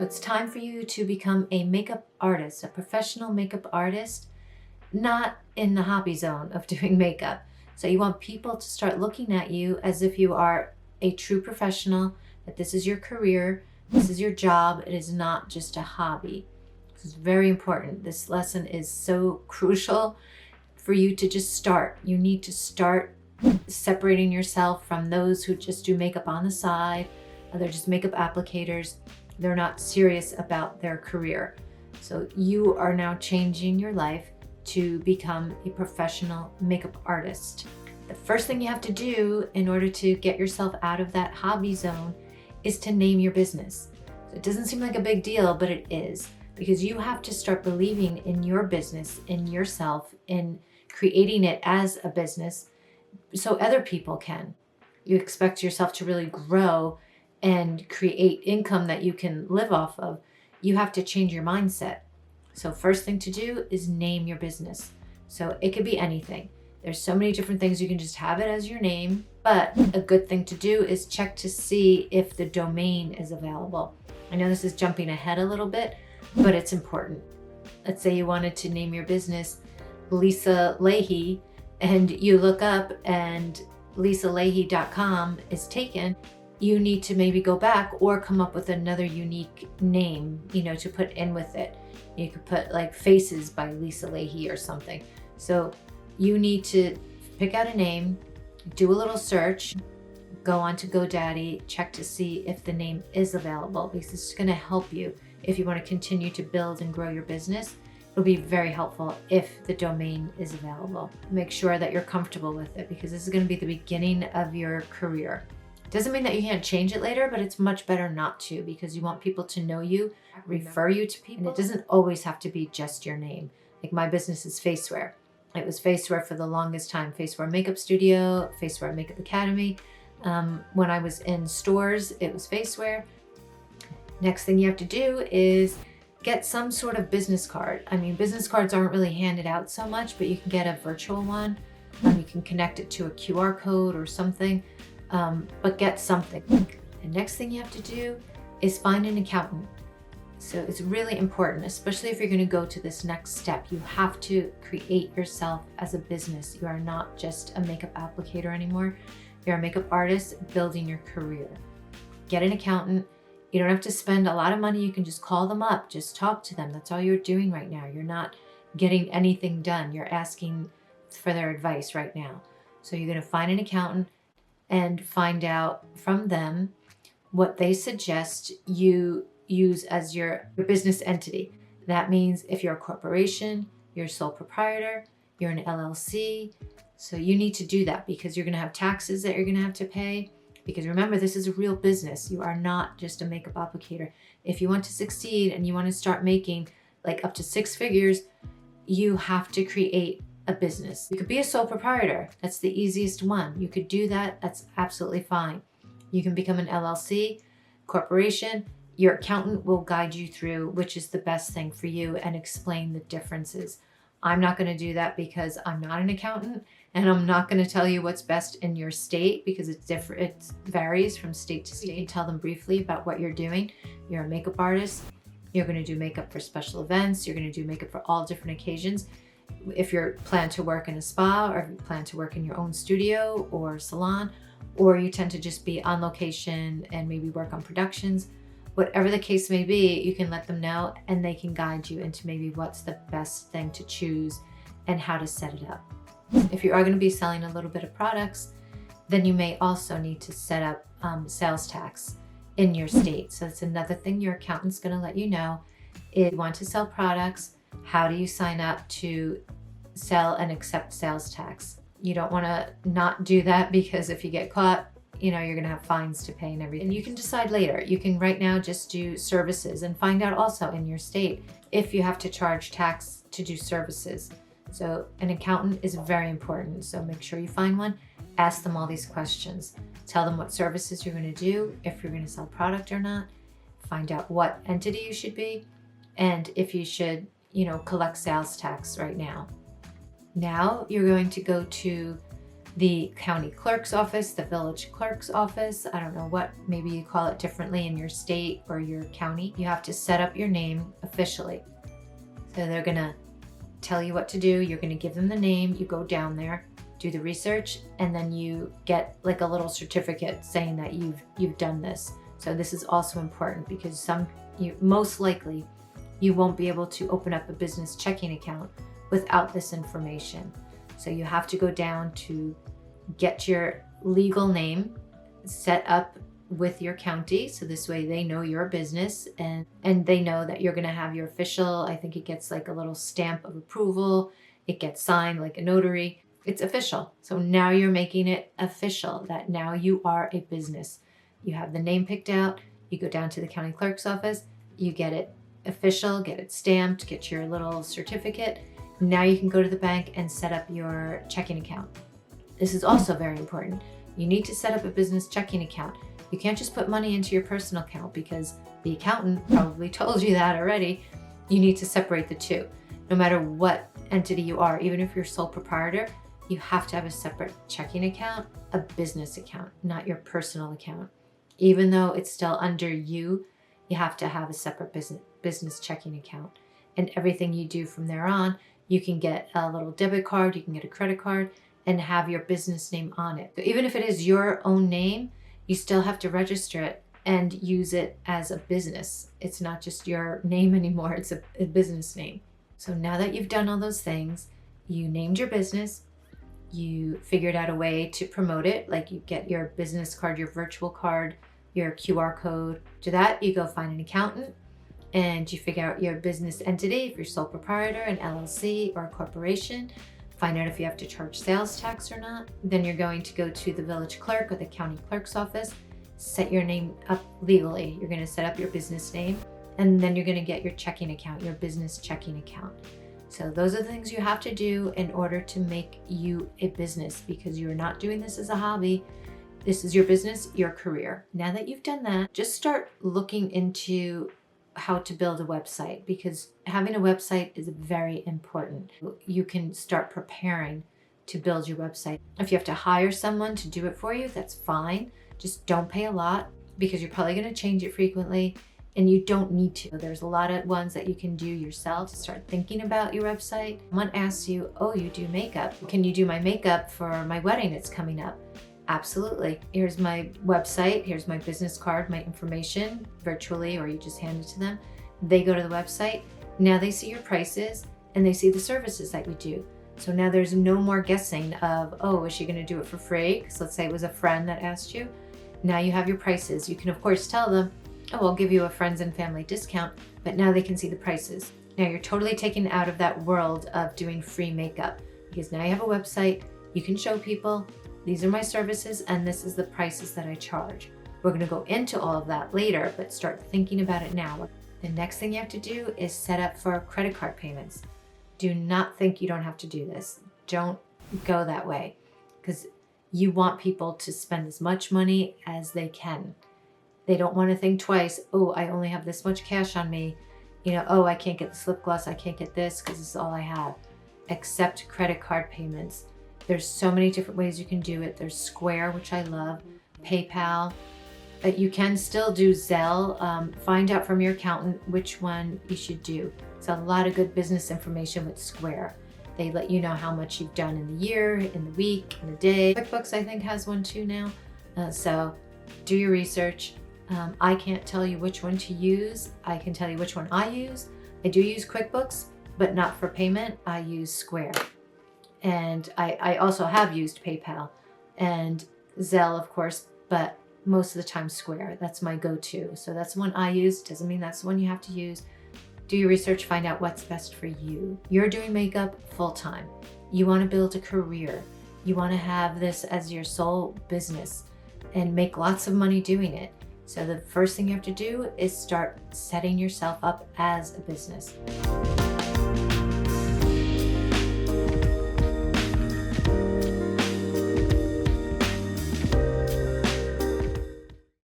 it's time for you to become a makeup artist, a professional makeup artist, not in the hobby zone of doing makeup. So you want people to start looking at you as if you are a true professional, that this is your career, this is your job, it is not just a hobby. This is very important. This lesson is so crucial for you to just start. You need to start separating yourself from those who just do makeup on the side. They're just makeup applicators. They're not serious about their career. So you are now changing your life to become a professional makeup artist. The first thing you have to do in order to get yourself out of that hobby zone is to name your business. So it doesn't seem like a big deal, but it is, because you have to start believing in your business, in yourself, in creating it as a business so other people can. You expect yourself to really grow and create income that you can live off of. You have to change your mindset. So first thing to do is name your business. So it could be anything. There's so many different things. You can just have it as your name, but a good thing to do is check to see if the domain is available. I know this is jumping ahead a little bit, but it's important. Let's say you wanted to name your business Lisa Lahey, and you look up and lisalahey.com is taken. You need to maybe go back or come up with another unique name, to put in with it. You could put like Faces by Lisa Lahey or something. So you need to pick out a name, do a little search, go on to GoDaddy, check to see if the name is available, because it's going to help you if you want to continue to build and grow your business. It'll be very helpful if the domain is available. Make sure that you're comfortable with it, because this is going to be the beginning of your career. Doesn't mean that you can't change it later, but it's much better not to, because you want people to know you, refer you to people. And it doesn't always have to be just your name. Like my business is Faceware. It was Faceware for the longest time. Faceware Makeup Studio, Faceware Makeup Academy. When I was in stores, it was Faceware. Next thing you have to do is get some sort of business card. I mean, business cards aren't really handed out so much, but you can get a virtual one. You can connect it to a QR code or something, but get something. The next thing you have to do is find an accountant. So it's really important, especially if you're going to go to this next step. You have to create yourself as a business. You are not just a makeup applicator anymore. You're a makeup artist building your career. Get an accountant. You don't have to spend a lot of money. You can just call them up, just talk to them. That's all you're doing right now. You're not getting anything done. You're asking for their advice right now. So you're going to find an accountant and find out from them what they suggest you use as your business entity. That means if you're a corporation, you're a sole proprietor, you're an LLC. So you need to do that, because you're going to have taxes that you're going to have to pay. Because remember, this is a real business. You are not just a makeup applicator. If you want to succeed and you want to start making like up to 6 figures, you have to create a business. You could be a sole proprietor. That's the easiest one. You could do that. That's absolutely fine. You can become an LLC, corporation. Your accountant will guide you through which is the best thing for you and explain the differences. I'm not going to do that because I'm not an accountant, and I'm not going to tell you what's best in your state, because it's different. It varies from state to state. You can tell them briefly about what you're doing. You're a makeup artist. You're going to do makeup for special events. You're going to do makeup for all different occasions. If you plan to work in a spa, or if you plan to work in your own studio or salon, or you tend to just be on location and maybe work on productions, whatever the case may be, you can let them know and they can guide you into maybe what's the best thing to choose and how to set it up. If you are going to be selling a little bit of products, then you may also need to set up sales tax in your state. So that's another thing your accountant's going to let you know. If you want to sell products, how do you sign up to sell and accept sales tax? You don't want to not do that, because if you get caught, you're going to have fines to pay and everything. And you can decide later. You can right now just do services and find out also in your state if you have to charge tax to do services. So an accountant is very important. So make sure you find one. Ask them all these questions. Tell them what services you're going to do, if you're going to sell product or not. Find out what entity you should be, and if you should, collect sales tax right now. Now you're going to go to the county clerk's office, the village clerk's office. I don't know what, maybe you call it differently in your state or your county. You have to set up your name officially. So they're gonna tell you what to do. You're gonna give them the name. You go down there, do the research, and then you get like a little certificate saying that you've done this. So this is also important because most likely you won't be able to open up a business checking account without this information. So you have to go down to get your legal name set up with your county. So this way they know you're a business and they know that you're gonna have your official, I think it gets like a little stamp of approval. It gets signed like a notary. It's official. So now you're making it official that now you are a business. You have the name picked out. You go down to the county clerk's office. You get it official, get it stamped, get your little certificate. Now you can go to the bank and set up your checking account. This is also very important. You need to set up a business checking account. You can't just put money into your personal account because the accountant probably told you that already. You need to separate the two. No matter what entity you are, even if you're sole proprietor, you have to have a separate checking account, a business account, not your personal account. Even though it's still under you, you have to have a separate business checking account. And everything you do from there on, you can get a little debit card, you can get a credit card, and have your business name on it. So even if it is your own name, you still have to register it and use it as a business. It's not just your name anymore, it's a business name. So now that you've done all those things, you named your business, you figured out a way to promote it, like you get your business card, your virtual card, your QR code. To that, you go find an accountant and you figure out your business entity, if you're sole proprietor, an LLC or a corporation, find out if you have to charge sales tax or not. Then you're going to go to the village clerk or the county clerk's office, set your name up legally. You're gonna set up your business name, and then you're gonna get your checking account, your business checking account. So those are the things you have to do in order to make you a business, because you're not doing this as a hobby. This is your business, your career. Now that you've done that, just start looking into how to build a website, because having a website is very important. You can start preparing to build your website. If you have to hire someone to do it for you, that's fine. Just don't pay a lot, because you're probably going to change it frequently and you don't need to. There's a lot of ones that you can do yourself to start thinking about your website. Someone asks you, oh, you do makeup. Can you do my makeup for my wedding that's coming up? Absolutely. Here's my website. Here's my business card, my information virtually, or you just hand it to them. They go to the website. Now they see your prices and they see the services that you do. So now there's no more guessing of, oh, is she going to do it for free? Because let's say it was a friend that asked you. Now you have your prices. You can, of course, tell them, oh, I'll give you a friends and family discount, but now they can see the prices. Now you're totally taken out of that world of doing free makeup, because now you have a website. You can show people, these are my services and this is the prices that I charge. We're going to go into all of that later, but start thinking about it now. The next thing you have to do is set up for credit card payments. Do not think you don't have to do this. Don't go that way, because you want people to spend as much money as they can. They don't want to think twice, oh, I only have this much cash on me. Oh, I can't get the lip gloss, I can't get this because this is all I have. Accept credit card payments. There's so many different ways you can do it. There's Square, which I love, PayPal. But you can still do Zelle. Find out from your accountant which one you should do. It's a lot of good business information with Square. They let you know how much you've done in the year, in the week, in the day. QuickBooks, I think, has one too now. So do your research. I can't tell you which one to use. I can tell you which one I use. I do use QuickBooks, but not for payment. I use Square. And I also have used PayPal and Zelle, of course, but most of the time Square. That's my go-to. So that's the one I use. Doesn't mean that's the one you have to use. Do your research, find out what's best for you. You're doing makeup full-time. You want to build a career. You want to have this as your sole business and make lots of money doing it. So the first thing you have to do is start setting yourself up as a business.